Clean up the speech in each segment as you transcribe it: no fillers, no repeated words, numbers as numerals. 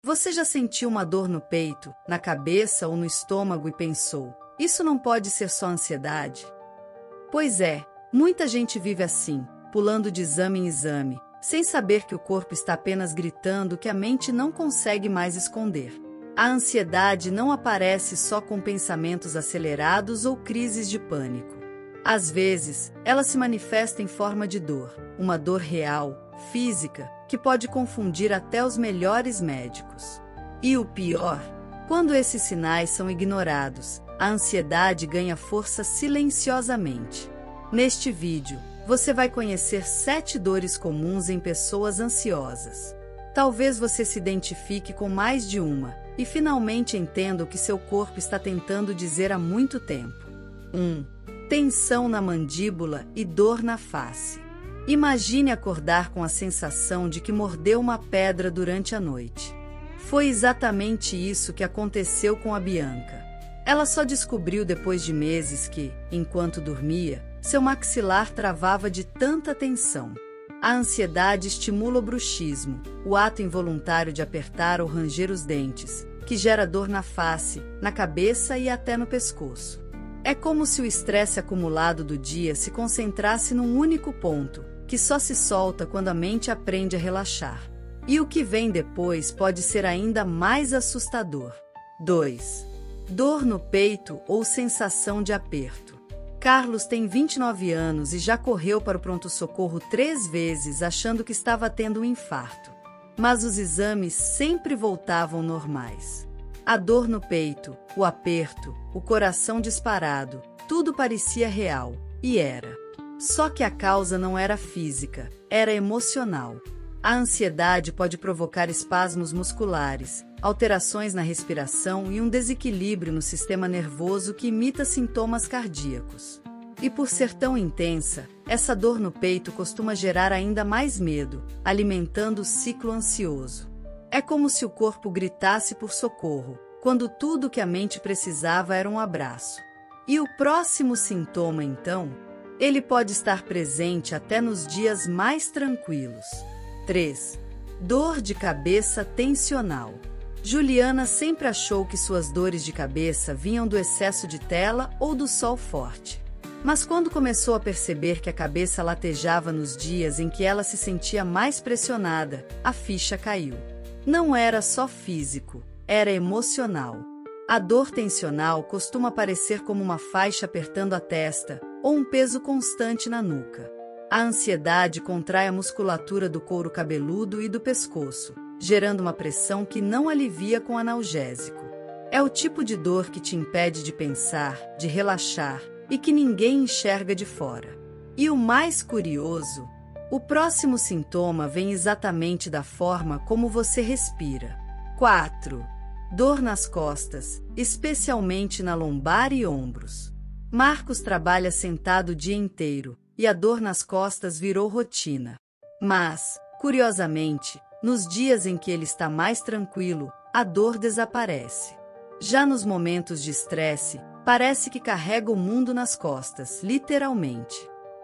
Você já sentiu uma dor no peito, na cabeça ou no estômago e pensou: isso não pode ser só ansiedade? Pois é, muita gente vive assim, pulando de exame em exame, sem saber que o corpo está apenas gritando que a mente não consegue mais esconder. A ansiedade não aparece só com pensamentos acelerados ou crises de pânico. Às vezes, ela se manifesta em forma de dor, uma dor real, física, que pode confundir até os melhores médicos. E o pior, quando esses sinais são ignorados, a ansiedade ganha força silenciosamente. Neste vídeo, você vai conhecer 7 dores comuns em pessoas ansiosas. Talvez você se identifique com mais de uma, e finalmente entenda o que seu corpo está tentando dizer há muito tempo. 1. Tensão na mandíbula e dor na face. Imagine acordar com a sensação de que mordeu uma pedra durante a noite. Foi exatamente isso que aconteceu com a Bianca. Ela só descobriu depois de meses que, enquanto dormia, seu maxilar travava de tanta tensão. A ansiedade estimula o bruxismo, o ato involuntário de apertar ou ranger os dentes, que gera dor na face, na cabeça e até no pescoço. É como se o estresse acumulado do dia se concentrasse num único ponto, que só se solta quando a mente aprende a relaxar. E o que vem depois pode ser ainda mais assustador. 2. Dor no peito ou sensação de aperto. Carlos tem 29 anos e já correu para o pronto-socorro 3 vezes achando que estava tendo um infarto. Mas os exames sempre voltavam normais. A dor no peito, o aperto, o coração disparado, tudo parecia real, e era. Só que a causa não era física, era emocional. A ansiedade pode provocar espasmos musculares, alterações na respiração e um desequilíbrio no sistema nervoso que imita sintomas cardíacos. E por ser tão intensa, essa dor no peito costuma gerar ainda mais medo, alimentando o ciclo ansioso. É como se o corpo gritasse por socorro, quando tudo que a mente precisava era um abraço. E o próximo sintoma, então? Ele pode estar presente até nos dias mais tranquilos. 3. Dor de cabeça tensional. Juliana sempre achou que suas dores de cabeça vinham do excesso de tela ou do sol forte. Mas quando começou a perceber que a cabeça latejava nos dias em que ela se sentia mais pressionada, a ficha caiu. Não era só físico, era emocional. A dor tensional costuma aparecer como uma faixa apertando a testa ou um peso constante na nuca. A ansiedade contrai a musculatura do couro cabeludo e do pescoço, gerando uma pressão que não alivia com analgésico. É o tipo de dor que te impede de pensar, de relaxar e que ninguém enxerga de fora. E o mais curioso, o próximo sintoma vem exatamente da forma como você respira. 4. Dor nas costas, especialmente na lombar e ombros. Marcos trabalha sentado o dia inteiro, e a dor nas costas virou rotina. Mas, curiosamente, nos dias em que ele está mais tranquilo, a dor desaparece. Já nos momentos de estresse, parece que carrega o mundo nas costas, literalmente.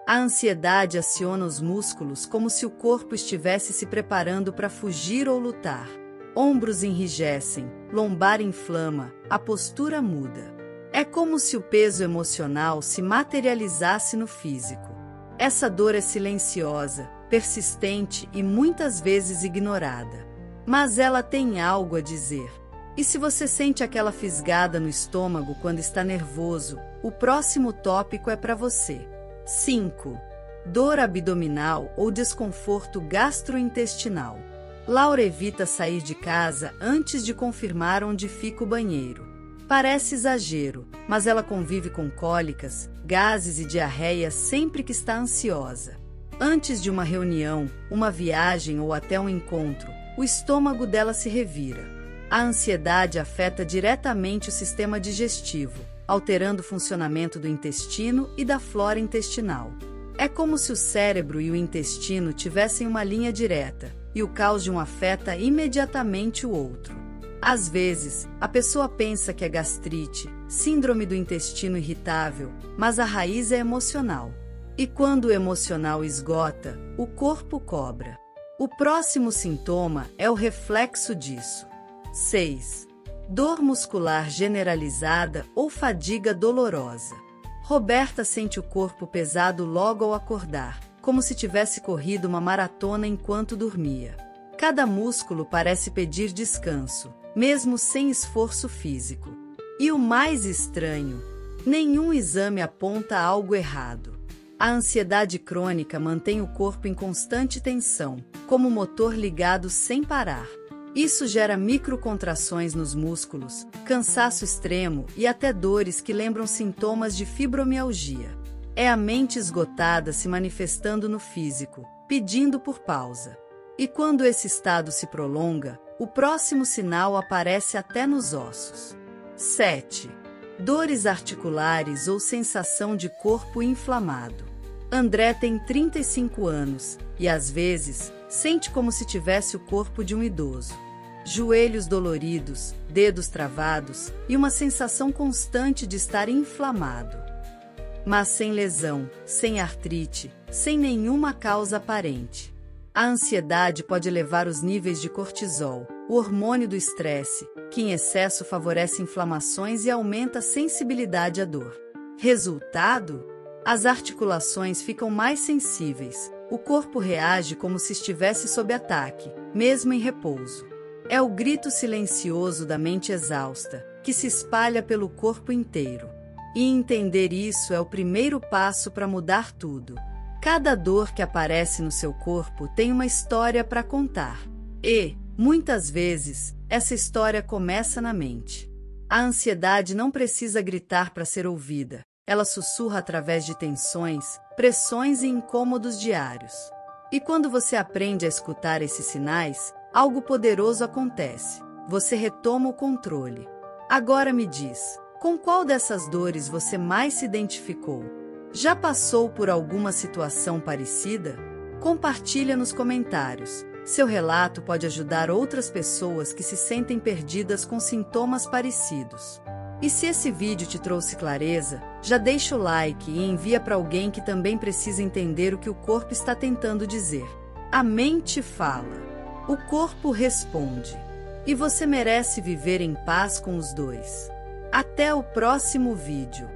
A ansiedade aciona os músculos como se o corpo estivesse se preparando para fugir ou lutar. Ombros enrijecem, lombar inflama, a postura muda. É como se o peso emocional se materializasse no físico. Essa dor é silenciosa, persistente e muitas vezes ignorada. Mas ela tem algo a dizer. E se você sente aquela fisgada no estômago quando está nervoso, o próximo tópico é para você. 5. Dor abdominal ou desconforto gastrointestinal. Laura evita sair de casa antes de confirmar onde fica o banheiro. Parece exagero, mas ela convive com cólicas, gases e diarreia sempre que está ansiosa. Antes de uma reunião, uma viagem ou até um encontro, o estômago dela se revira. A ansiedade afeta diretamente o sistema digestivo, alterando o funcionamento do intestino e da flora intestinal. É como se o cérebro e o intestino tivessem uma linha direta, e o caos de um afeta imediatamente o outro. Às vezes, a pessoa pensa que é gastrite, síndrome do intestino irritável, mas a raiz é emocional. E quando o emocional esgota, o corpo cobra. O próximo sintoma é o reflexo disso. 6. Dor muscular generalizada ou fadiga dolorosa. Roberta sente o corpo pesado logo ao acordar, como se tivesse corrido uma maratona enquanto dormia. Cada músculo parece pedir descanso, mesmo sem esforço físico. E o mais estranho, nenhum exame aponta algo errado. A ansiedade crônica mantém o corpo em constante tensão, como motor ligado sem parar. Isso gera microcontrações nos músculos, cansaço extremo e até dores que lembram sintomas de fibromialgia. É a mente esgotada se manifestando no físico, pedindo por pausa. E quando esse estado se prolonga, o próximo sinal aparece até nos ossos. 7. Dores articulares ou sensação de corpo inflamado. André tem 35 anos e, às vezes, sente como se tivesse o corpo de um idoso. Joelhos doloridos, dedos travados e uma sensação constante de estar inflamado. Mas sem lesão, sem artrite, sem nenhuma causa aparente. A ansiedade pode elevar os níveis de cortisol, o hormônio do estresse, que em excesso favorece inflamações e aumenta a sensibilidade à dor. Resultado? As articulações ficam mais sensíveis, o corpo reage como se estivesse sob ataque, mesmo em repouso. É o grito silencioso da mente exausta, que se espalha pelo corpo inteiro. E entender isso é o primeiro passo para mudar tudo. Cada dor que aparece no seu corpo tem uma história para contar. E, muitas vezes, essa história começa na mente. A ansiedade não precisa gritar para ser ouvida. Ela sussurra através de tensões, pressões e incômodos diários. E quando você aprende a escutar esses sinais, algo poderoso acontece. Você retoma o controle. Agora me diz, com qual dessas dores você mais se identificou? Já passou por alguma situação parecida? Compartilha nos comentários. Seu relato pode ajudar outras pessoas que se sentem perdidas com sintomas parecidos. E se esse vídeo te trouxe clareza, já deixa o like e envia para alguém que também precisa entender o que o corpo está tentando dizer. A mente fala, o corpo responde. E você merece viver em paz com os dois. Até o próximo vídeo.